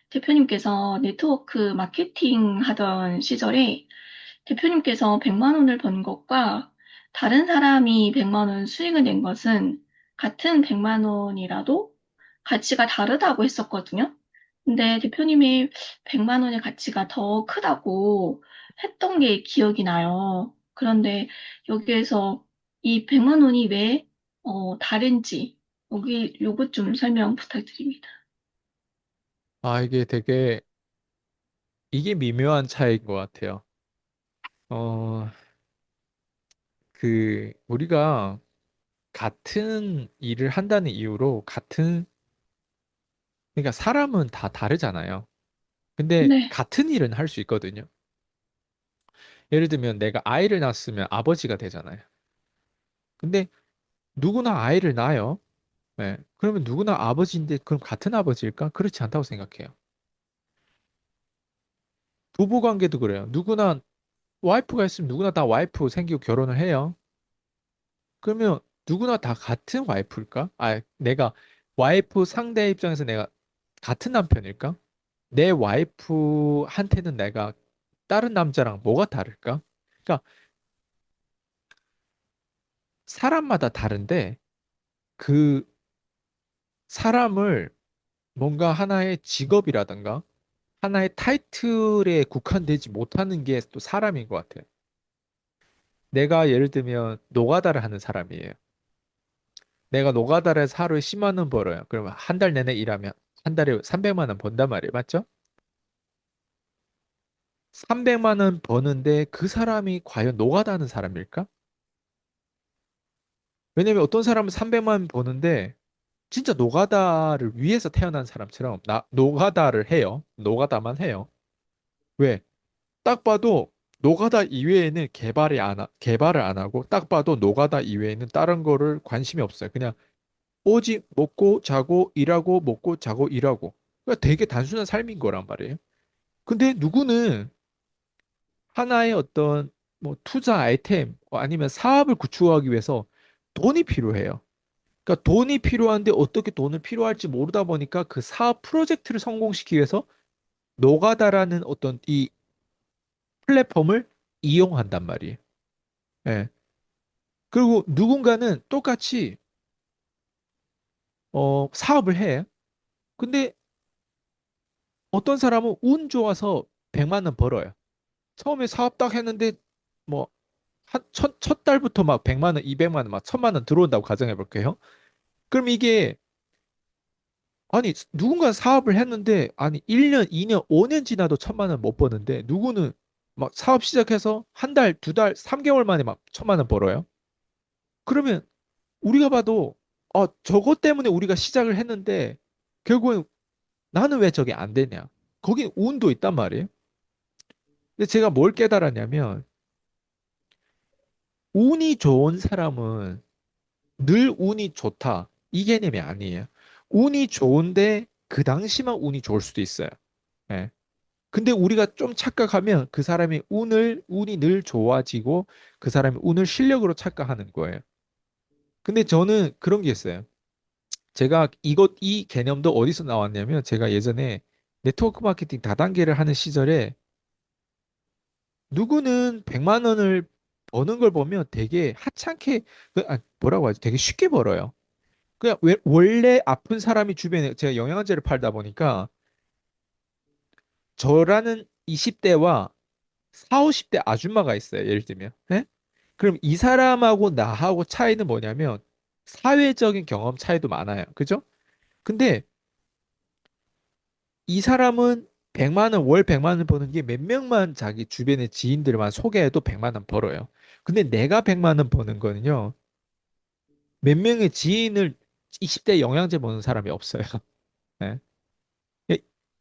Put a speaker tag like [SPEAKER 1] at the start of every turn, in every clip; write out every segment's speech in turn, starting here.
[SPEAKER 1] 대표님께서 네트워크 마케팅 하던 시절에 대표님께서 100만 원을 번 것과 다른 사람이 100만 원 수익을 낸 것은 같은 100만 원이라도 가치가 다르다고 했었거든요. 근데 대표님이 100만 원의 가치가 더 크다고 했던 게 기억이 나요. 그런데 여기에서 이 100만 원이 왜 다른지 여기 요것 좀 설명 부탁드립니다.
[SPEAKER 2] 아, 이게 미묘한 차이인 것 같아요. 어, 우리가 같은 일을 한다는 이유로 그러니까 사람은 다 다르잖아요. 근데
[SPEAKER 1] 네,
[SPEAKER 2] 같은 일은 할 수 있거든요. 예를 들면 내가 아이를 낳았으면 아버지가 되잖아요. 근데 누구나 아이를 낳아요. 네. 그러면 누구나 아버지인데 그럼 같은 아버지일까? 그렇지 않다고 생각해요. 부부 관계도 그래요. 누구나 와이프가 있으면 누구나 다 와이프 생기고 결혼을 해요. 그러면 누구나 다 같은 와이프일까? 내가 와이프 상대 입장에서 내가 같은 남편일까? 내 와이프한테는 내가 다른 남자랑 뭐가 다를까? 그러니까 사람마다 다른데 그 사람을 뭔가 하나의 직업이라든가 하나의 타이틀에 국한되지 못하는 게 또 사람인 것 같아요. 내가 예를 들면 노가다를 하는 사람이에요. 내가 노가다에서 하루에 10만 원 벌어요. 그러면 한 달 내내 일하면 한 달에 300만 원 번단 말이에요. 맞죠? 300만 원 버는데 그 사람이 과연 노가다 하는 사람일까? 왜냐면 어떤 사람은 300만 원 버는데 진짜 노가다를 위해서 태어난 사람처럼 노가다를 해요. 노가다만 해요. 왜? 딱 봐도 노가다 이외에는 개발을 안 하고 딱 봐도 노가다 이외에는 다른 거를 관심이 없어요. 그냥 오직 먹고 자고 일하고 먹고 자고 일하고. 그러니까 되게 단순한 삶인 거란 말이에요. 근데 누구는 하나의 어떤 뭐 투자 아이템 아니면 사업을 구축하기 위해서 돈이 필요해요. 그러니까 돈이 필요한데 어떻게 돈을 필요할지 모르다 보니까 그 사업 프로젝트를 성공시키기 위해서 노가다라는 어떤 이 플랫폼을 이용한단 말이에요. 예. 그리고 누군가는 똑같이 사업을 해. 근데 어떤 사람은 운 좋아서 100만 원 벌어요. 처음에 사업 딱 했는데 뭐 첫 달부터 막 100만 원, 200만 원, 막 1000만 원 들어온다고 가정해 볼게요. 그럼 이게 아니 누군가 사업을 했는데 아니 1년, 2년, 5년 지나도 1000만 원 못 버는데 누구는 막 사업 시작해서 한 달, 두 달, 3개월 만에 막 1000만 원 벌어요. 그러면 우리가 봐도 저것 때문에 우리가 시작을 했는데 결국엔 나는 왜 저게 안 되냐? 거긴 운도 있단 말이에요. 근데 제가 뭘 깨달았냐면 운이 좋은 사람은 늘 운이 좋다. 이 개념이 아니에요. 운이 좋은데 그 당시만 운이 좋을 수도 있어요. 예. 근데 우리가 좀 착각하면 그 사람이 운이 늘 좋아지고 그 사람이 운을 실력으로 착각하는 거예요. 근데 저는 그런 게 있어요. 이 개념도 어디서 나왔냐면 제가 예전에 네트워크 마케팅 다단계를 하는 시절에 누구는 100만 원을 버는 걸 보면 되게 하찮게, 뭐라고 하지? 되게 쉽게 벌어요. 그냥 원래 아픈 사람이 주변에 제가 영양제를 팔다 보니까 저라는 20대와 4, 50대 아줌마가 있어요. 예를 들면. 예? 그럼 이 사람하고 나하고 차이는 뭐냐면 사회적인 경험 차이도 많아요. 그죠? 근데 이 사람은 100만 원, 월 100만 원 버는 게 몇 명만 자기 주변의 지인들만 소개해도 100만 원 벌어요. 근데 내가 100만 원 버는 거는요. 몇 명의 지인을 20대 영양제 버는 사람이 없어요. 네.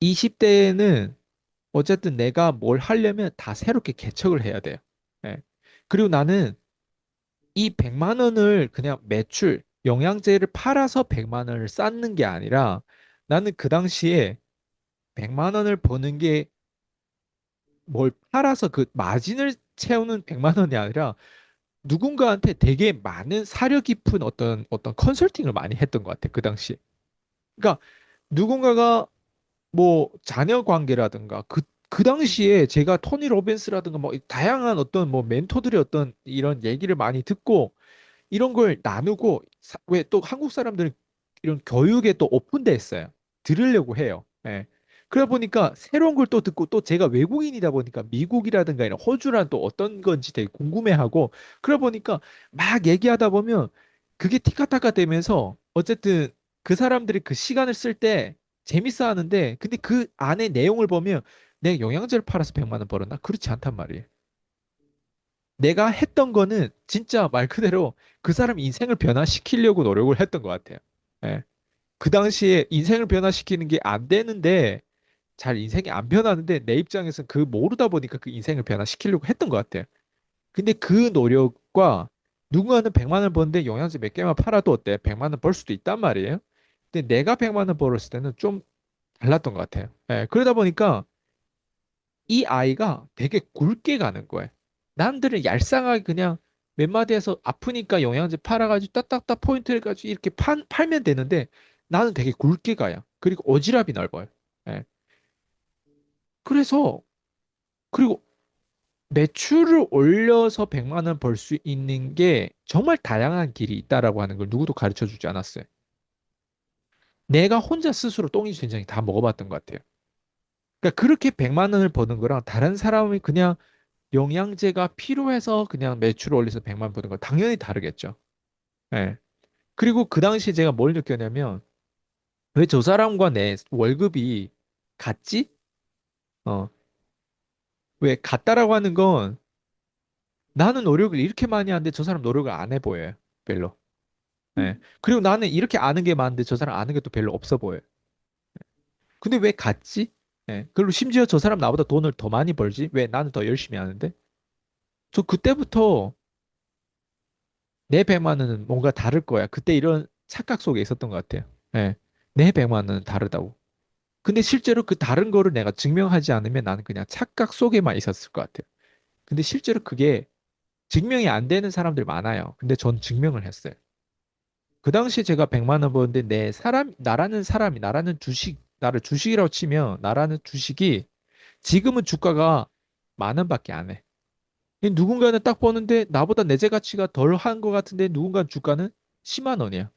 [SPEAKER 2] 20대에는 어쨌든 내가 뭘 하려면 다 새롭게 개척을 해야 돼요. 네. 그리고 나는 이 100만 원을 그냥 영양제를 팔아서 100만 원을 쌓는 게 아니라 나는 그 당시에 100만 원을 버는 게 뭘 팔아서 그 마진을 채우는 100만 원이 아니라 누군가한테 되게 많은 사려 깊은 어떤 컨설팅을 많이 했던 것 같아, 그 당시에. 그러니까 누군가가 뭐 자녀 관계라든가 그 당시에 제가 토니 로빈스라든가 뭐 다양한 어떤 뭐 멘토들의 어떤 이런 얘기를 많이 듣고 이런 걸 나누고 왜 또 한국 사람들은 이런 교육에 또 오픈돼 있어요. 들으려고 해요. 예. 그러다 보니까 새로운 걸 또 듣고 또 제가 외국인이다 보니까 미국이라든가 이런 호주란 또 어떤 건지 되게 궁금해하고 그러다 보니까 막 얘기하다 보면 그게 티카타카 되면서 어쨌든 그 사람들이 그 시간을 쓸 때 재밌어 하는데 근데 그 안에 내용을 보면 내가 영양제를 팔아서 100만 원 벌었나? 그렇지 않단 말이에요. 내가 했던 거는 진짜 말 그대로 그 사람 인생을 변화시키려고 노력을 했던 것 같아요. 예. 그 당시에 인생을 변화시키는 게 안 되는데 잘 인생이 안 변하는데 내 입장에서는 그 모르다 보니까 그 인생을 변화시키려고 했던 것 같아요. 근데 그 노력과 누군가는 100만 원 버는데 영양제 몇 개만 팔아도 어때? 100만 원 벌 수도 있단 말이에요. 근데 내가 100만 원 벌었을 때는 좀 달랐던 것 같아요. 예. 그러다 보니까 이 아이가 되게 굵게 가는 거예요. 남들은 얄쌍하게 그냥 몇 마디에서 아프니까 영양제 팔아가지고 딱딱딱 포인트를 가지고 이렇게 팔면 되는데 나는 되게 굵게 가요. 그리고 오지랖이 넓어요. 예. 그래서 그리고 매출을 올려서 100만 원 벌 수 있는 게 정말 다양한 길이 있다라고 하는 걸 누구도 가르쳐 주지 않았어요. 내가 혼자 스스로 똥이 된장이 다 먹어봤던 것 같아요. 그러니까 그렇게 100만 원을 버는 거랑 다른 사람이 그냥 영양제가 필요해서 그냥 매출을 올려서 100만 버는 거 당연히 다르겠죠. 예. 그리고 그 당시에 제가 뭘 느꼈냐면 왜 저 사람과 내 월급이 같지? 어. 왜 같다라고 하는 건 나는 노력을 이렇게 많이 하는데 저 사람 노력을 안 해 보여요. 별로. 예. 그리고 나는 이렇게 아는 게 많은데 저 사람 아는 게 또 별로 없어 보여요. 근데 왜 같지? 예. 그리고 심지어 저 사람 나보다 돈을 더 많이 벌지? 왜 나는 더 열심히 하는데? 저 그때부터 내 100만 원은 뭔가 다를 거야. 그때 이런 착각 속에 있었던 것 같아요. 예. 내 100만 원은 다르다고. 근데 실제로 그 다른 거를 내가 증명하지 않으면 나는 그냥 착각 속에만 있었을 것 같아요. 근데 실제로 그게 증명이 안 되는 사람들 많아요. 근데 전 증명을 했어요. 그 당시에 제가 100만 원 버는데 내 나라는 사람이, 나라는 주식, 나를 주식이라고 치면 나라는 주식이 지금은 주가가 10,000원밖에 안 해. 누군가는 딱 버는데 나보다 내재 가치가 덜 한 것 같은데 누군가는 주가는 10만 원이야.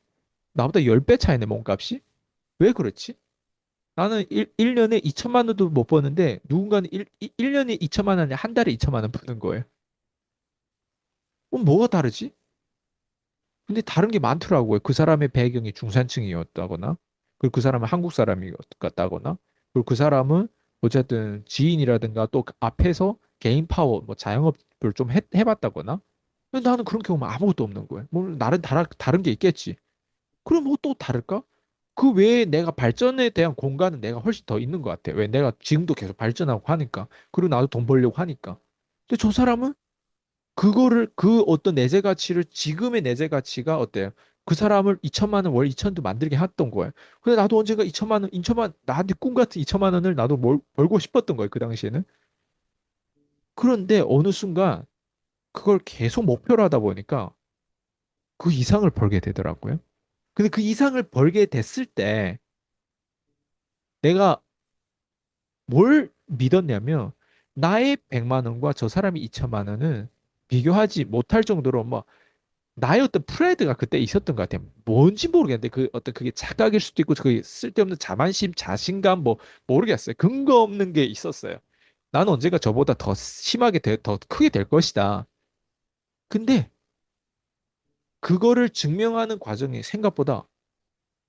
[SPEAKER 2] 나보다 10배 차이네, 몸값이. 왜 그렇지? 나는 1년에 2천만 원도 못 버는데 누군가는 1년에 2천만 원이 한 달에 2천만 원 버는 거예요. 뭐가 다르지? 근데 다른 게 많더라고요. 그 사람의 배경이 중산층이었다거나, 그리고 그 사람은 한국 사람이었다거나, 그리고 그 사람은 어쨌든 지인이라든가 또 그 앞에서 개인 파워, 뭐 자영업을 좀 해봤다거나, 근데 나는 그런 경우는 아무것도 없는 거예요. 뭐 나름 다른 게 있겠지. 그럼 뭐 또 다를까? 그 외에 내가 발전에 대한 공간은 내가 훨씬 더 있는 것 같아. 왜 내가 지금도 계속 발전하고 하니까. 그리고 나도 돈 벌려고 하니까. 근데 저 사람은 그거를 그 어떤 내재 가치를 지금의 내재 가치가 어때요? 그 사람을 2천만 원 월 2천도 만들게 했던 거예요. 근데 나도 언젠가 2천만 원, 2천만 나한테 꿈 같은 2천만 원을 나도 벌고 싶었던 거예요. 그 당시에는. 그런데 어느 순간 그걸 계속 목표로 하다 보니까 그 이상을 벌게 되더라고요. 근데 그 이상을 벌게 됐을 때 내가 뭘 믿었냐면 나의 100만 원과 저 사람이 2천만 원은 비교하지 못할 정도로 뭐 나의 어떤 프라이드가 그때 있었던 것 같아요. 뭔지 모르겠는데 그 어떤 그게 착각일 수도 있고 그 쓸데없는 자만심, 자신감 뭐 모르겠어요. 근거 없는 게 있었어요. 나는 언젠가 저보다 더 심하게 더 크게 될 것이다. 근데 그거를 증명하는 과정이 생각보다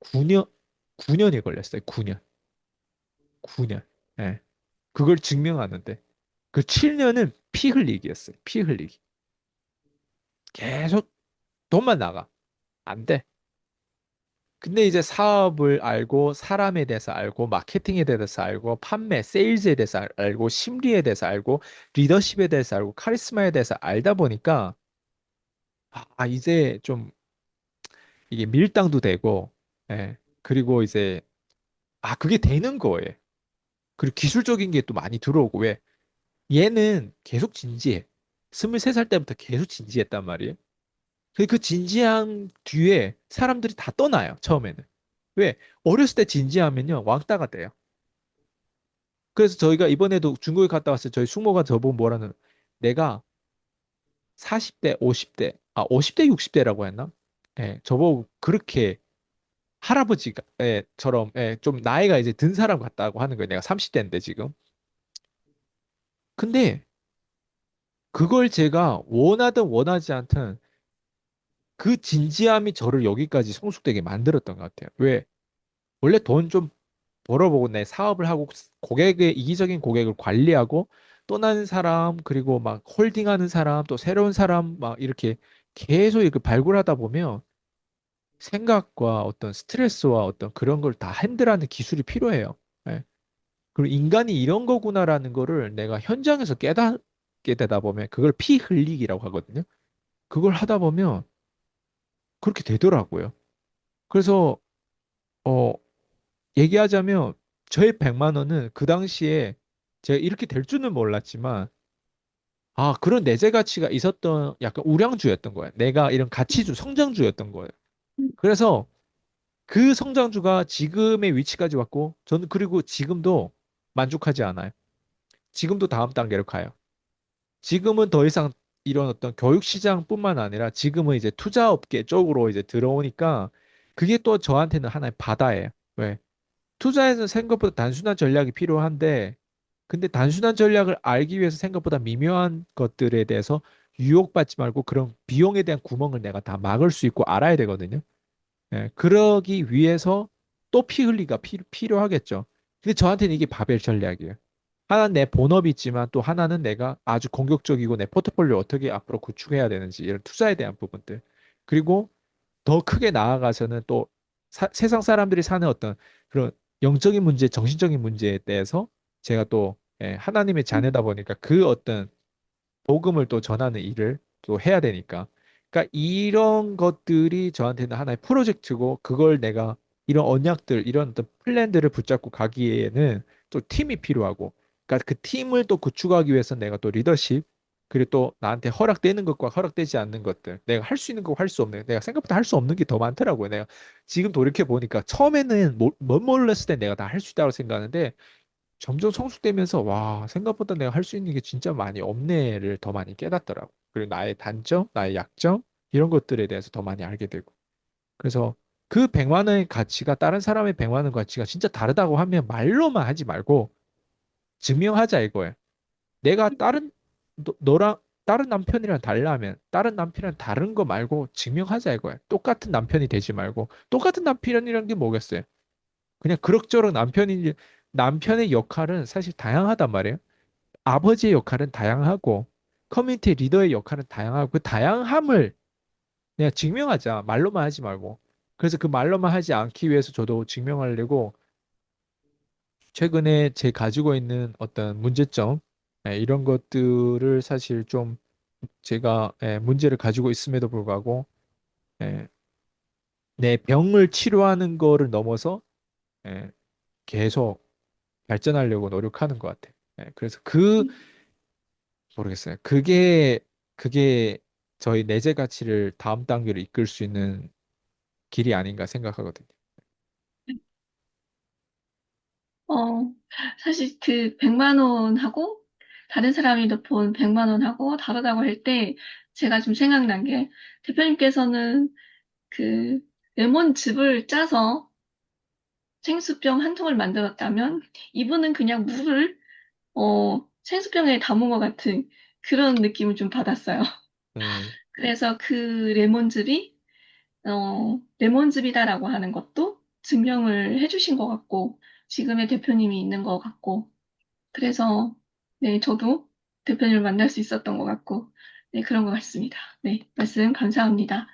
[SPEAKER 2] 9년 9년이 걸렸어요. 9년. 9년. 예. 그걸 증명하는데 그 7년은 피 흘리기였어요. 피 흘리기. 계속 돈만 나가. 안 돼. 근데 이제 사업을 알고 사람에 대해서 알고 마케팅에 대해서 알고 판매, 세일즈에 대해서 알고 심리에 대해서 알고 리더십에 대해서 알고 카리스마에 대해서 알다 보니까 이제 좀 이게 밀당도 되고 그리고 이제 그게 되는 거예요. 그리고 기술적인 게 또 많이 들어오고 왜 얘는 계속 진지해. 23살 때부터 계속 진지했단 말이에요. 그 진지한 뒤에 사람들이 다 떠나요, 처음에는. 왜? 어렸을 때 진지하면요, 왕따가 돼요. 그래서 저희가 이번에도 중국에 갔다 왔을 때 저희 숙모가 저보고 뭐라는 내가 40대, 50대, 50대, 60대라고 했나? 예, 저보고 그렇게 할아버지처럼 예, 좀 나이가 이제 든 사람 같다고 하는 거예요. 내가 30대인데 지금. 근데 그걸 제가 원하든 원하지 않든 그 진지함이 저를 여기까지 성숙되게 만들었던 것 같아요. 왜? 원래 돈 좀 벌어보고 내 사업을 하고 이기적인 고객을 관리하고 떠나는 사람, 그리고 막 홀딩하는 사람, 또 새로운 사람 막 이렇게 계속 이렇게 발굴하다 보면 생각과 어떤 스트레스와 어떤 그런 걸 다 핸들하는 기술이 필요해요. 예. 그리고 인간이 이런 거구나라는 거를 내가 현장에서 깨닫게 되다 보면 그걸 피 흘리기라고 하거든요. 그걸 하다 보면 그렇게 되더라고요. 그래서 어 얘기하자면 저의 100만 원은 그 당시에 제가 이렇게 될 줄은 몰랐지만 그런 내재 가치가 있었던 약간 우량주였던 거예요. 내가 이런 가치주, 성장주였던 거예요. 그래서 그 성장주가 지금의 위치까지 왔고 저는 그리고 지금도 만족하지 않아요. 지금도 다음 단계로 가요. 지금은 더 이상 이런 어떤 교육 시장뿐만 아니라 지금은 이제 투자업계 쪽으로 이제 들어오니까 그게 또 저한테는 하나의 바다예요. 왜? 투자에서 생각보다 단순한 전략이 필요한데 근데 단순한 전략을 알기 위해서 생각보다 미묘한 것들에 대해서 유혹받지 말고 그런 비용에 대한 구멍을 내가 다 막을 수 있고 알아야 되거든요. 예, 그러기 위해서 또 피 흘리가 필요하겠죠. 근데 저한테는 이게 바벨 전략이에요. 하나는 내 본업이 있지만 또 하나는 내가 아주 공격적이고 내 포트폴리오 어떻게 앞으로 구축해야 되는지 이런 투자에 대한 부분들. 그리고 더 크게 나아가서는 또 세상 사람들이 사는 어떤 그런 영적인 문제, 정신적인 문제에 대해서 제가 또 하나님의 자녀다 보니까 그 어떤 복음을 또 전하는 일을 또 해야 되니까. 그러니까 이런 것들이 저한테는 하나의 프로젝트고 그걸 내가 이런 언약들, 이런 어떤 플랜들을 붙잡고 가기에는 또 팀이 필요하고 그러니까 그 팀을 또 구축하기 위해서 내가 또 리더십 그리고 또 나한테 허락되는 것과 허락되지 않는 것들 내가 할 수 있는 거 할 수 없는 내가 생각보다 할 수 없는 게 더 많더라고요. 내가 지금 돌이켜 보니까 처음에는 못 몰랐을 때 내가 다 할 수 있다고 생각하는데 점점 성숙되면서 와 생각보다 내가 할 수 있는 게 진짜 많이 없네를 더 많이 깨닫더라고. 그리고 나의 단점, 나의 약점 이런 것들에 대해서 더 많이 알게 되고. 그래서 그 100만 원의 가치가 다른 사람의 100만 원 가치가 진짜 다르다고 하면 말로만 하지 말고 증명하자 이거예요. 내가 너랑 다른 남편이랑 달라면 다른 남편이랑 다른 거 말고 증명하자 이거예요. 똑같은 남편이 되지 말고 똑같은 남편이라는 게 뭐겠어요? 그냥 그럭저럭 남편의 역할은 사실 다양하단 말이에요. 아버지의 역할은 다양하고 커뮤니티 리더의 역할은 다양하고 그 다양함을 그냥 증명하자. 말로만 하지 말고. 그래서 그 말로만 하지 않기 위해서 저도 증명하려고 최근에 제 가지고 있는 어떤 문제점 이런 것들을 사실 좀 제가 문제를 가지고 있음에도 불구하고 예, 내 병을 치료하는 거를 넘어서 예, 계속 발전하려고 노력하는 것 같아요. 그래서 모르겠어요. 그게 저희 내재 가치를 다음 단계로 이끌 수 있는 길이 아닌가 생각하거든요.
[SPEAKER 1] 어, 사실 그 100만 원하고 다른 사람이 본 100만 원하고 다르다고 할 때 제가 좀 생각난 게 대표님께서는 그 레몬즙을 짜서 생수병 한 통을 만들었다면 이분은 그냥 물을 생수병에 담은 것 같은 그런 느낌을 좀 받았어요.
[SPEAKER 2] 음,
[SPEAKER 1] 그래서 그 레몬즙이 레몬즙이다라고 하는 것도 증명을 해주신 것 같고 지금의 대표님이 있는 것 같고 그래서 네, 저도 대표님을 만날 수 있었던 것 같고 네, 그런 것 같습니다. 네, 말씀 감사합니다.